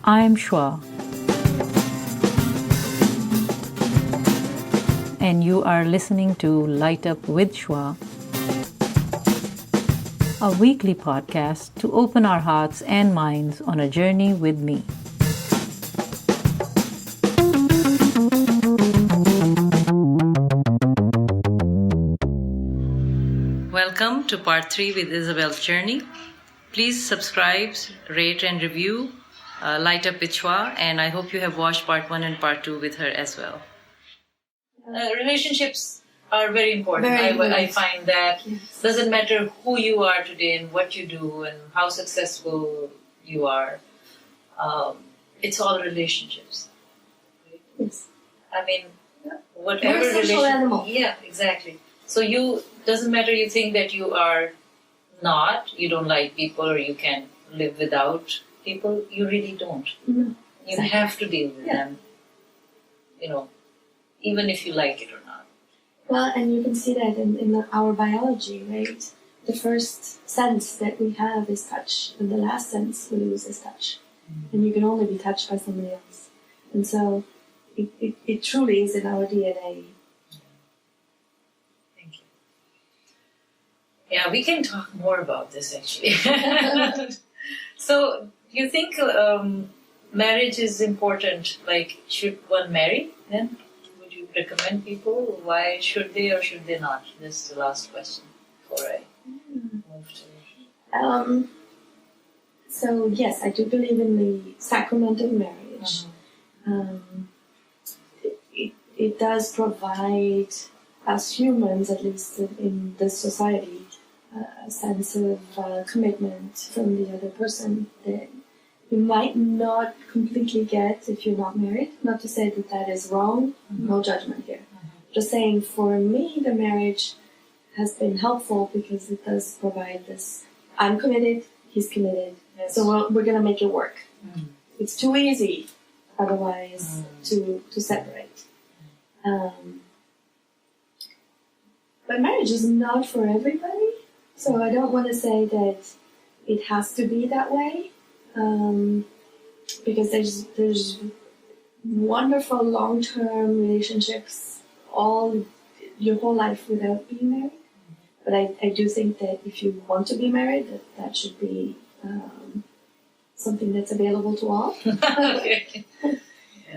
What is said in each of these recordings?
I'm Shwa, and you are listening to Light Up with Shwa, a weekly podcast to open our hearts and minds on a journey with me. Welcome to part 3 with Isabelle Cherney. Please subscribe, rate and review Light Up with Shwa, and I hope you have watched part 1 and part 2 with her as well. Relationships are very important. I find that doesn't matter who you are today and what you do and how successful you are. It's all relationships. Yes. I mean, whatever we're a social animal. Yeah, exactly. So doesn't matter you think that you are you don't like people or you can live without people, you really don't. Mm-hmm. You have to deal with them, even if you like it or not. Well, and you can see that in our biology, right? The first sense that we have is touch, and the last sense we lose is touch. Mm-hmm. And you can only be touched by somebody else. And so it truly is in our DNA. Thank you. Yeah, we can talk more about this actually. So, do you think marriage is important? Like, should one marry then? Would you recommend people? Why should they or should they not? This is the last question before I move to... So, yes, I do believe in the sacrament of marriage. It does provide us humans, at least in this society, a sense of commitment from the other person that you might not completely get if you're not married. Not to say that that is wrong, no judgment here. Just saying, for me, the marriage has been helpful because it does provide this, I'm committed, he's committed, so we're going to make it work. It's too easy otherwise to separate. But marriage is not for everybody, so I don't want to say that it has to be that way, because there's wonderful long-term relationships your whole life without being married. But I do think that if you want to be married, that should be something that's available to all. Okay.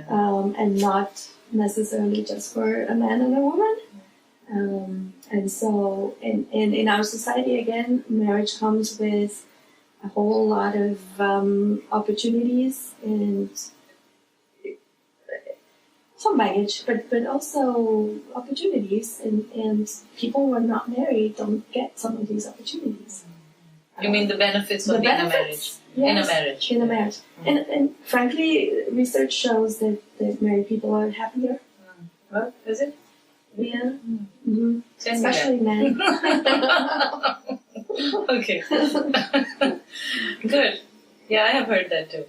And not necessarily just for a man and a woman. And so, in our society, again, marriage comes with a whole lot of opportunities and some baggage, but also opportunities. And people who are not married don't get some of these opportunities. You mean the benefits of being a marriage? Yes, in a marriage. In a marriage. And frankly, research shows that married people are happier. Well, is it? Yeah. Mm-hmm. Especially men. Okay. Good. Yeah, I have heard that too.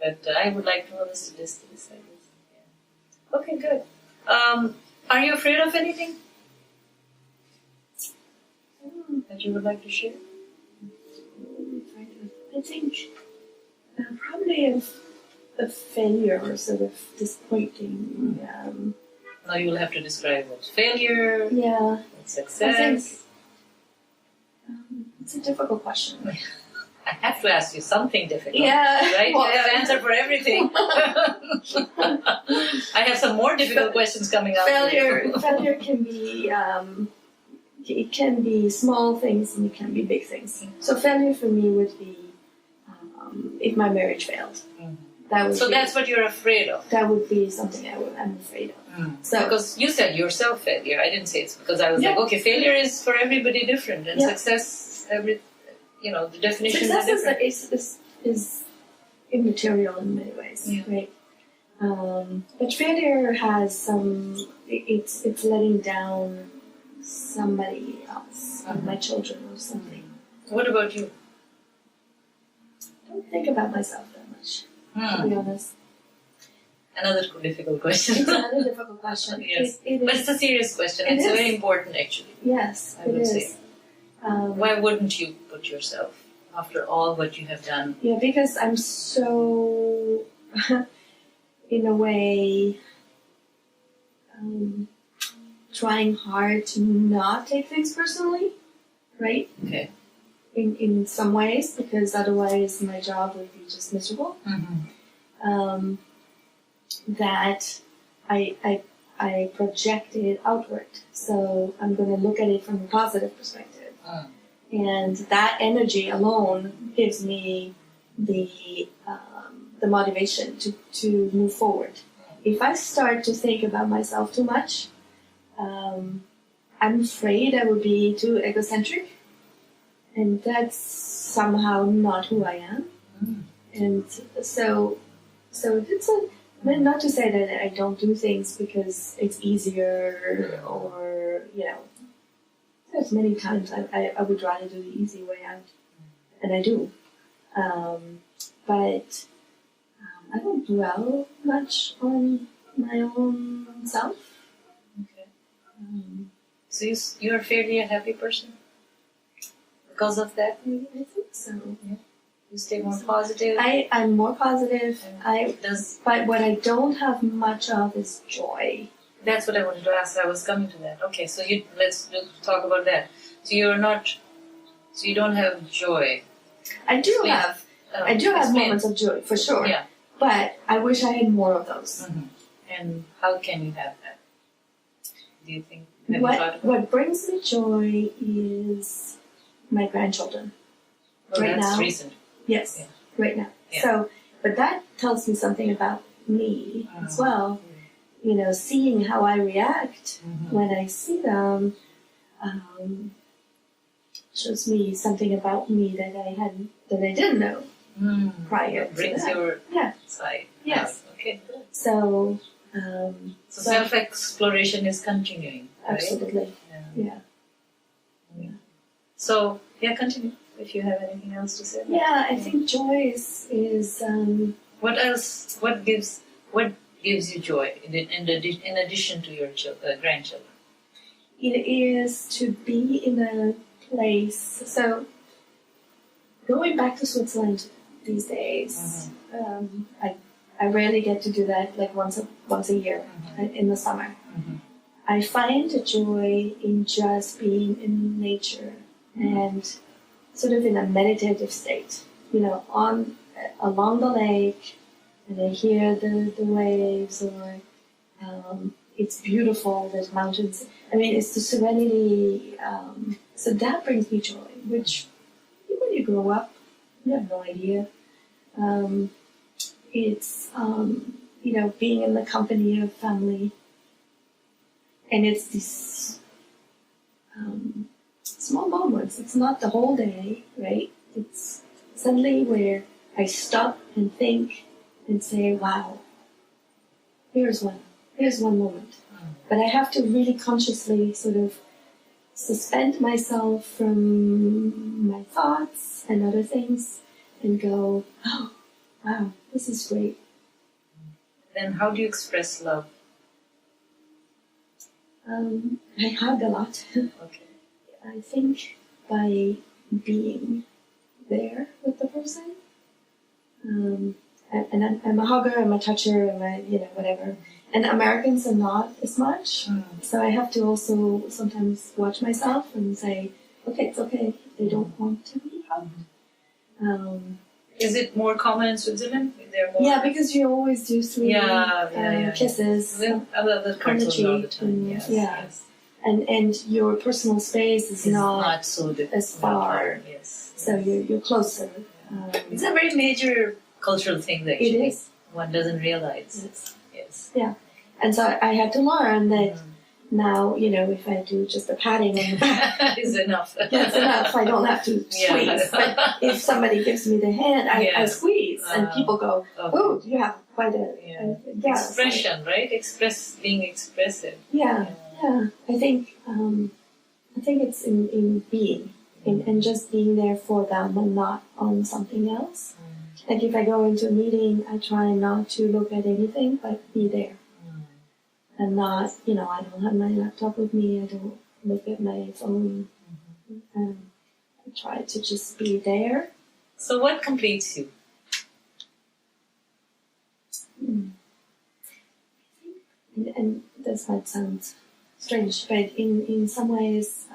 But I would like to know the statistics, I guess. Yeah. Okay, good. Are you afraid of anything that you would like to share? I think probably of failure or sort of disappointing. Now you will have to describe what failure, success. I think it's a difficult question. I have to ask you something difficult. Yeah. Right? Well, I have answer for everything. I have some more difficult questions coming up. Failure can be it can be small things and it can be big things. So failure for me would be if my marriage failed. That's what you're afraid of. That would be something I'm afraid of. So, because you said yourself failure, I didn't say it's because I was like, okay, failure is for everybody different, and success, the definition is immaterial in many ways, right? But failure has it's letting down somebody else, my children or something. What about you? I don't think about myself that much, to be honest. Another difficult question. It's another difficult question. Yes. But it's a serious question. It's very important, actually. Yes, I would say. Why wouldn't you put yourself, after all what you have done? Yeah, because I'm so in a way, trying hard to not take things personally, right? Okay. In some ways, because otherwise my job would be just miserable. Mm-hmm. That I project it outward, so I'm going to look at it from a positive perspective, and that energy alone gives me the motivation to move forward. If I start to think about myself too much, I'm afraid I would be too egocentric, and that's somehow not who I am. And so it's not to say that I don't do things because it's easier, or there's many times I would rather do the easy way out, and I do. But I don't dwell much on my own self. Okay. So you're fairly a happy person because of that? I think so. Yeah. You stay more positive. I'm more positive. But what I don't have much of is joy. That's what I wanted to ask. I was coming to that. Okay, so let's talk about that. So you don't have joy. I do have moments of joy, for sure. Yeah. But I wish I had more of those. Mm-hmm. And how can you have that? Do you think? You thought about it? What brings me joy is my grandchildren. Oh, right that's now. recent. Yes, Yeah. right now. Yeah. So, but that tells me something about me as well. Seeing how I react when I see them shows me something about me that I didn't know prior. It brings to that. your side. Yes. Okay. So self-exploration is continuing. Right? Absolutely. Yeah. So continue if you have anything else to say. Yeah, I think joy is what else? What gives you joy in addition to your grandchildren? It is to be in a place. So going back to Switzerland these days, I rarely get to do that, like once a year in the summer. I find a joy in just being in nature and sort of in a meditative state, along the lake, and I hear the waves, or it's beautiful, there's mountains. I mean, it's the serenity. So that brings me joy, which when you grow up, you have no idea. It's, being in the company of family. And it's these small moments. It's not the whole day, right? It's suddenly where I stop and think and say, wow, here's one moment. But I have to really consciously sort of suspend myself from my thoughts and other things and go, oh, wow, this is great. Then how do you express love? I hug a lot. Okay. I think by being there with the person. And I'm a hugger, I'm a toucher, I'm a, whatever. And Americans are not as much. So I have to also sometimes watch myself and say, okay, it's okay. They don't want to be hugged. Is it more common in Switzerland? Yeah, because you always do sweet kisses on the cheek. Yes. And your personal space is not so as far. Yes. So you're closer. It's a very major cultural thing that it is. One doesn't realize. Yes. Yeah. And so I had to learn that now, if I do just a patting on the back, is enough. That's enough. I don't have to squeeze. But if somebody gives me the hand, I squeeze, and people go, "Oh, you have quite a expression, right? Being expressive." Yeah. I think it's in being, and just being there for them and not on something else. Like if I go into a meeting, I try not to look at anything, but be there. And not, I don't have my laptop with me, I don't look at my phone. I try to just be there. So what completes you? And this might sound strange, but in some ways,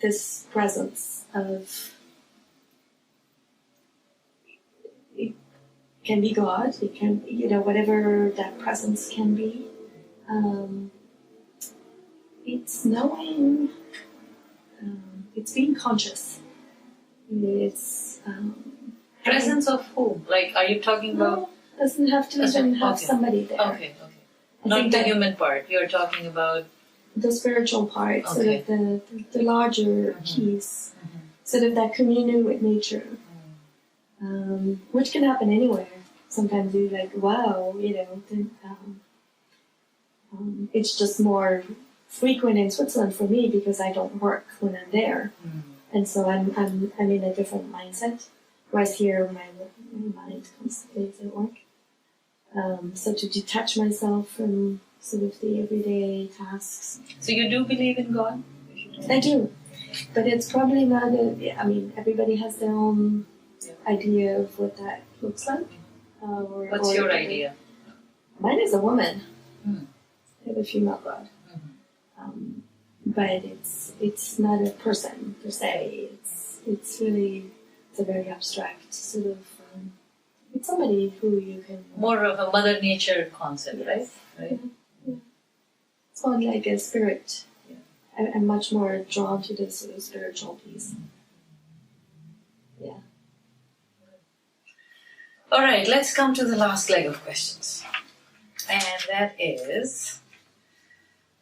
this presence of, it can be God, it can, whatever that presence can be, it's knowing, it's being conscious. It's presence of whom? Like, are you talking about? No, doesn't have to even have somebody there. Okay. Not the human part. You're talking about the spiritual part, sort of the larger piece, sort of that communion with nature, which can happen anywhere. Sometimes you're like, wow, it's just more frequent in Switzerland for me because I don't work when I'm there, and so I'm in a different mindset. Whereas here, my mind constantly is at work. So to detach myself from sort of the everyday tasks. So you do believe in God? I do, but it's probably not. Everybody has their own idea of what that looks like. What's your idea? Mine is a woman. I have a female God. But it's not a person per se. It's a very abstract sort of. It's somebody who you can. More of a Mother Nature concept, right? Right. Yeah. It's more like a spirit. Yeah. I'm much more drawn to the sort of spiritual piece. Yeah. All right, let's come to the last leg of questions. And that is,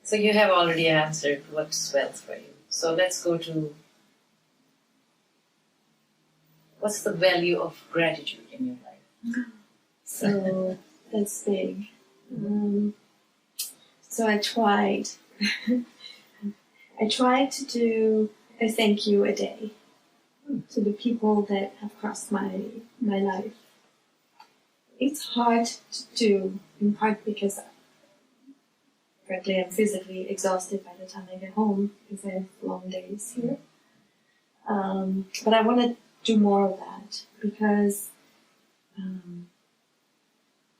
so you have already answered what's wealth for you. So let's go to, what's the value of gratitude in your life? So that's big. So I tried to do a thank you a day to the people that have crossed my life. It's hard to do, in part because, frankly, I'm physically exhausted by the time I get home because I have long days here. But I want to do more of that because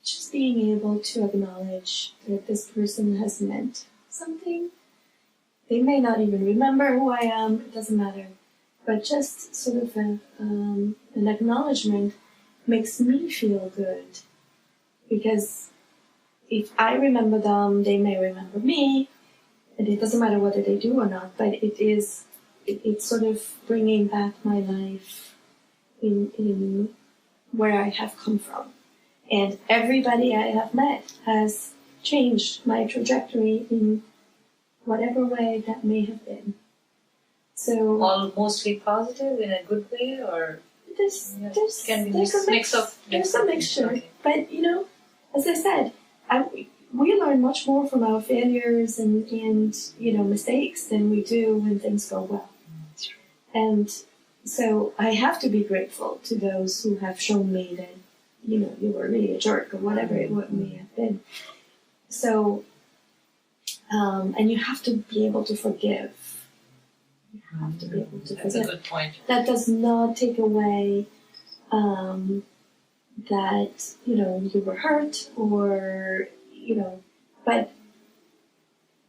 just being able to acknowledge that this person has meant something. They may not even remember who I am, it doesn't matter. But just sort of an acknowledgement makes me feel good. Because if I remember them, they may remember me. And it doesn't matter whether they do or not, but it's sort of bringing back my life in where I have come from. And everybody I have met has changed my trajectory in whatever way that may have been. So all mostly positive in a good way, or there's can be there's a mix of there's a mixture. Okay. But as I said, we learn much more from our failures and mistakes than we do when things go well. And so I have to be grateful to those who have shown me that you were really a jerk or whatever it may have been. So and you have to be able to forgive. You have to be able to That's forgive. a good point. That does not take away that you were hurt or but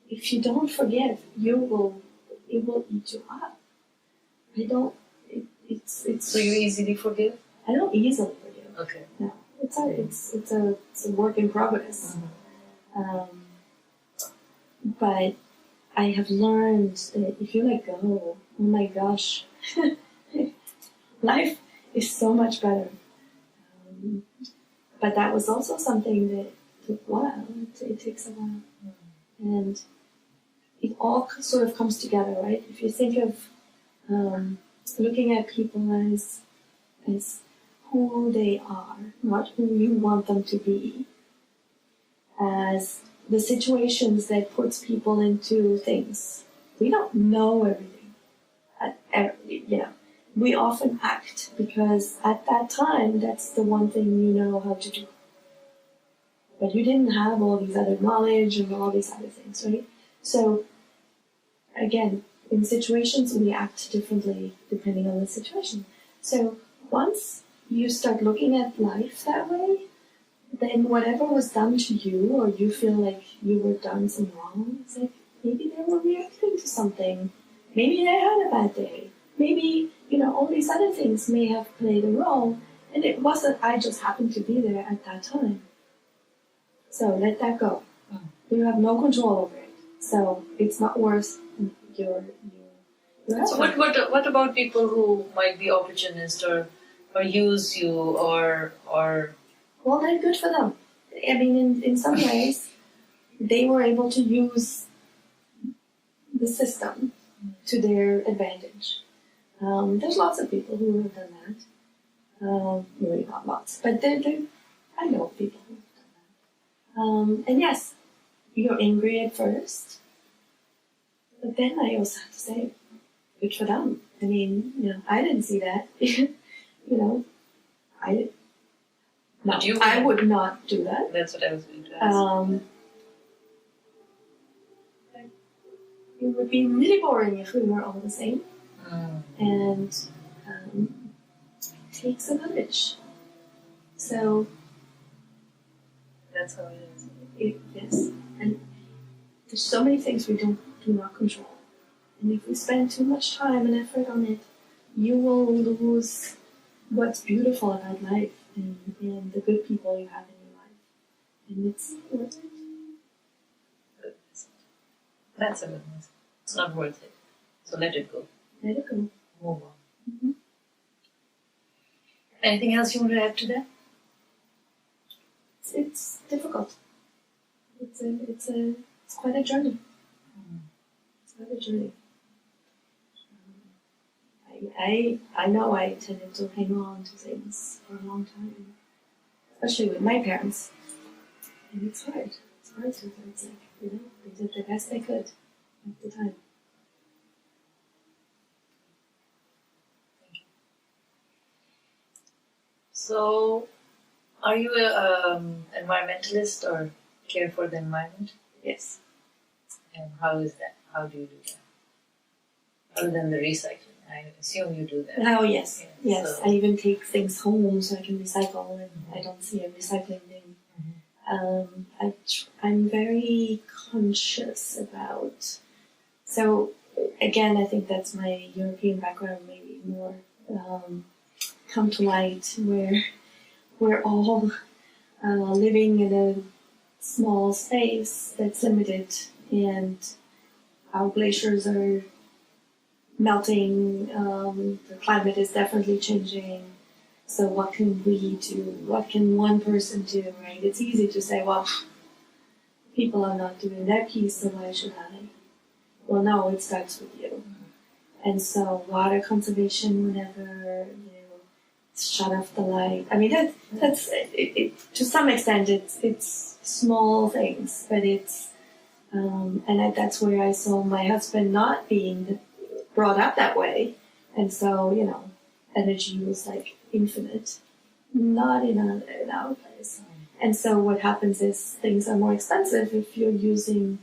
if you don't forgive, it will eat you up. So you easily forgive? I don't easily forgive. Okay. No, it's a work in progress. But I have learned that if you let go, oh my gosh, life is so much better. But that was also something that took a while. It takes a while. And it all sort of comes together, right? If you think of looking at people as who they are, not who you want them to be, as the situations that puts people into things. We don't know everything. We often act because at that time, that's the one thing you know how to do. But you didn't have all these other knowledge and all these other things, right? So, again, in situations, we act differently depending on the situation. So, once you start looking at life that way, then whatever was done to you, or you feel like you were done some wrong, it's like maybe they were reacting to something. Maybe they had a bad day. Maybe, all these other things may have played a role, and it wasn't I just happened to be there at that time. So let that go. You have no control over it. So it's not worth your effort. So what about people who might be opportunist or use you or Well, then good for them. I mean, in some ways, they were able to use the system to their advantage. There's lots of people who have done that. Maybe not lots, but I know people who have done that. And yes, you're angry at first, but then I also have to say, good for them. I mean, I didn't see that. I would not do that. That's what I was going to ask. It would be really boring if we were all the same. And it takes a village. So that's how it is. Yes. And there's so many things we do not control. And if we spend too much time and effort on it, you will lose what's beautiful about life and the good people you have in your life. And it's not worth it. That's a good message. It's not worth it. So let it go. Let it go. Move on. Mm-hmm. Anything else you want to add to that? It's difficult. It's quite a journey. It's quite a journey. I know I tended to hang on to things for a long time, especially with my parents. And it's hard. It's hard to. It's like, they did the best they could at the time. Thank you. So, are you an environmentalist or care for the environment? Yes. And how is that? How do you do that? Other than the recycling. I assume you do that. Oh, yes. Yes. So. I even take things home so I can recycle, and I don't see a recycling bin. I'm very conscious about... So, again, I think that's my European background maybe more come to light, where we're all living in a small space that's limited, and our glaciers are melting, the climate is definitely changing. So what can we do? What can one person do, right? It's easy to say, well, people are not doing their piece, so why should I? Well, no, it starts with you. And so water conservation, whenever, shut off the light. I mean, that's to some extent, it's small things, but it's, that's where I saw my husband not being brought up that way, and so energy was like infinite, not in our place. And so what happens is things are more expensive if you're using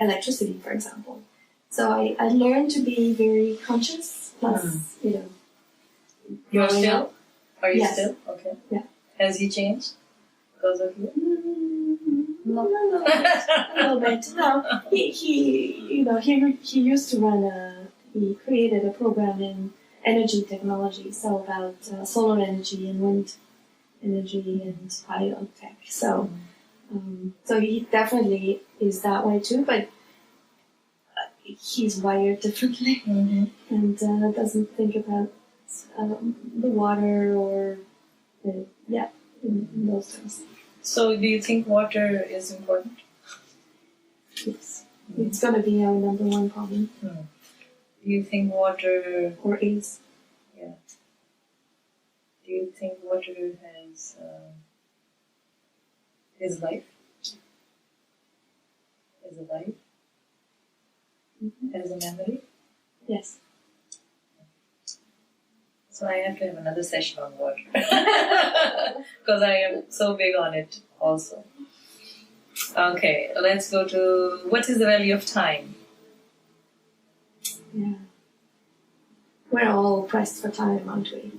electricity, for example. So I learned to be very conscious. Plus, You're still? up. Are you Yes. still? Okay. Yeah. Has he changed because of you? No, a little bit. No, he used to run he created a program in energy technology, so about solar energy and wind energy and biotech. So, so he definitely is that way too, but he's wired differently and doesn't think about the water or in those terms. So, do you think water is important? Yes. It's going to be our number one problem. Do you think water... Or is. Yeah. Do you think water has... is life? Is it life? As a memory? Yes. So I have to have another session on water. Because I am so big on it also. Okay, let's go to what is the value of time? Yeah. we're all pressed for time, aren't we?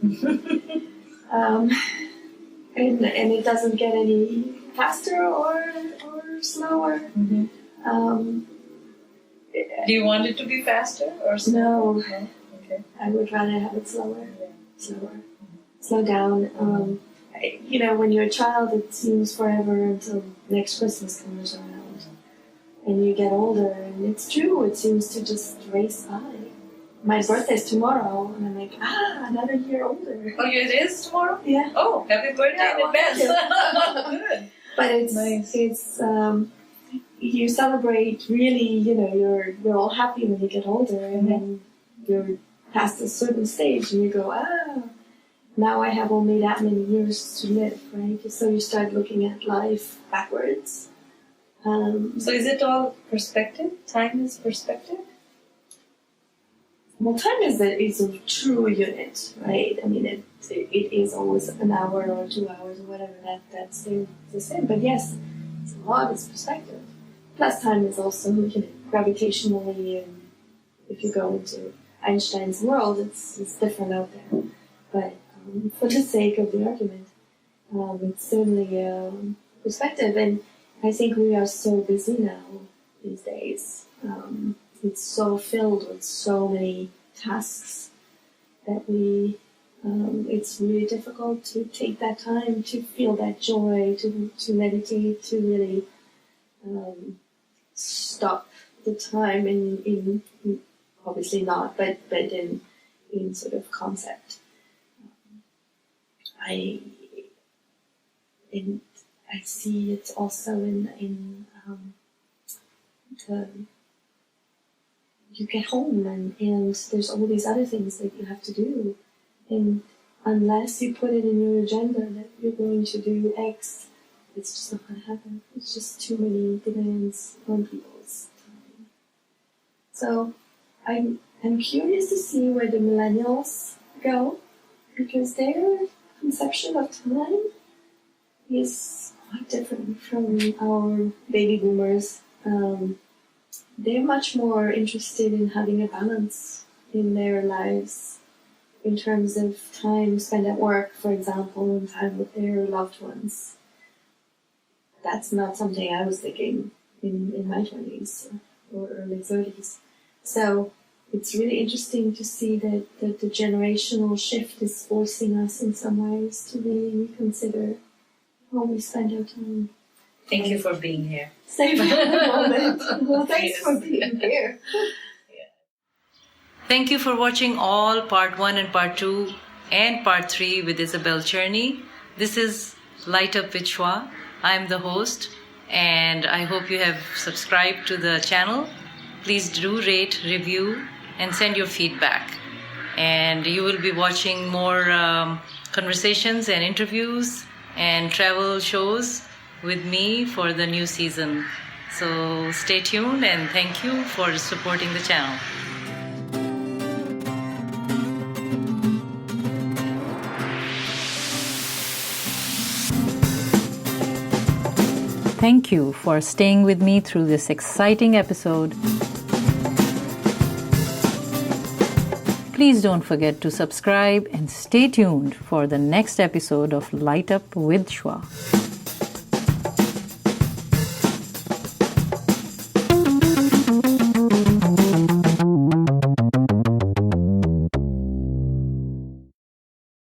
And it doesn't get any faster or slower. Do you want it to be faster or slower? No. Okay. I would rather have it slower. Slow down. When you're a child, it seems forever until next Christmas comes around. And you get older, and it's true, it seems to just race by. My birthday's tomorrow, and I'm like, another year older. Oh, it is tomorrow? Yeah. Oh, happy birthday in advance. Good. But it's nice. You celebrate really, you're all happy when you get older, and then you're past a certain stage, and you go, now I have only that many years to live, right? So you start looking at life backwards. So is it all perspective? Time is perspective? Well, time is a true unit, right? I mean, it is always an hour or 2 hours or whatever, that's the same. But yes, it's a lot, it's perspective. Plus time is also, gravitationally, and if you go into Einstein's world, it's different out there. But for the sake of the argument, it's certainly perspective. And I think we are so busy now these days. It's so filled with so many tasks that it's really difficult to take that time to feel that joy, to meditate, to really stop the time in obviously not, but in sort of concept. I see it also in you get home and there's all these other things that you have to do, and unless you put it in your agenda that you're going to do X, it's just not going to happen. It's just too many demands on people's time. So I'm curious to see where the millennials go, because their conception of time is quite different from our baby boomers. They're much more interested in having a balance in their lives in terms of time spent at work, for example, and time with their loved ones. That's not something I was thinking in my 20s or early 30s. So it's really interesting to see that the generational shift is forcing us in some ways to really reconsider how we spend our time. Thank you for being here. Save the moment. Well, thanks for being here. Thank you for watching all part 1 and part 2 and part 3 with Isabelle Cherney. This is Light Up with Shwa. I'm the host, and I hope you have subscribed to the channel. Please do rate, review, and send your feedback. And you will be watching more conversations and interviews and travel shows with me for the new season. So stay tuned, and thank you for supporting the channel. Thank you for staying with me through this exciting episode. Please don't forget to subscribe and stay tuned for the next episode of Light Up with Shwa.